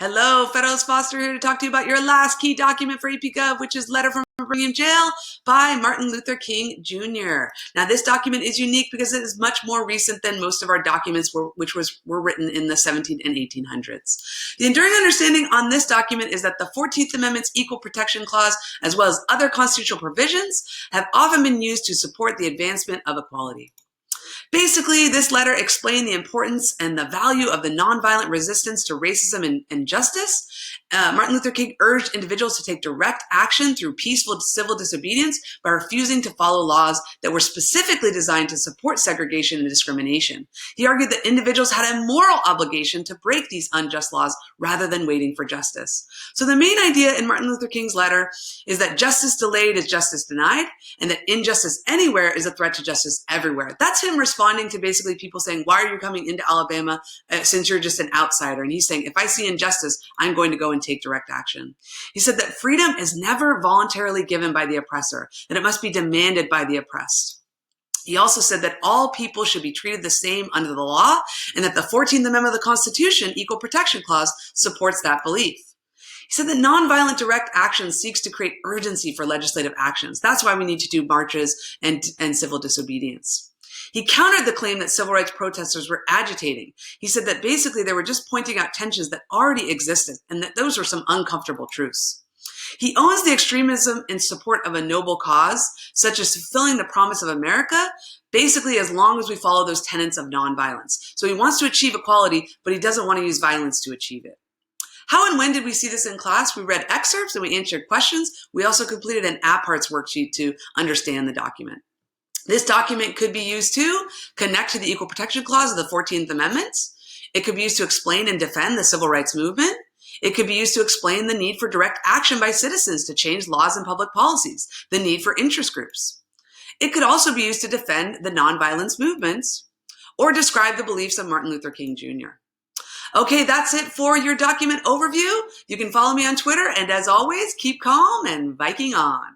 Hello, Federalist Foster here to talk to you about your last key document for apgov, which is Letter from Birmingham Jail by Martin Luther King Jr. Now, this document is unique because it is much more recent than most of our documents which were written in the 1700s and 1800s. The enduring understanding on this document is that the 14th Amendment's Equal Protection Clause, as well as other constitutional provisions, have often been used to support the advancement of equality. Basically, this letter explained the importance and the value of the nonviolent resistance to racism and injustice. Martin Luther King urged individuals to take direct action through peaceful civil disobedience by refusing to follow laws that were specifically designed to support segregation and discrimination. He argued that individuals had a moral obligation to break these unjust laws rather than waiting for justice. So the main idea in Martin Luther King's letter is that justice delayed is justice denied, and that injustice anywhere is a threat to justice everywhere. That's him responding to basically people saying, why are you coming into Alabama since you're just an outsider? And he's saying, if I see injustice, I'm going to go and take direct action. He said that freedom is never voluntarily given by the oppressor, that it must be demanded by the oppressed. He also said that all people should be treated the same under the law, and that the 14th Amendment of the Constitution, Equal Protection Clause, supports that belief. He said that nonviolent direct action seeks to create urgency for legislative actions. That's why we need to do marches and civil disobedience. He countered the claim that civil rights protesters were agitating. He said that basically they were just pointing out tensions that already existed and that those were some uncomfortable truths. He owns the extremism in support of a noble cause, such as fulfilling the promise of America, basically as long as we follow those tenets of nonviolence. So he wants to achieve equality, but he doesn't want to use violence to achieve it. How and when did we see this in class? We read excerpts and we answered questions. We also completed an APARTS worksheet to understand the document. This document could be used to connect to the Equal Protection Clause of the 14th Amendment. It could be used to explain and defend the civil rights movement. It could be used to explain the need for direct action by citizens to change laws and public policies, the need for interest groups. It could also be used to defend the nonviolence movements or describe the beliefs of Martin Luther King Jr. Okay, that's it for your document overview. You can follow me on Twitter, and as always, keep calm and Viking on.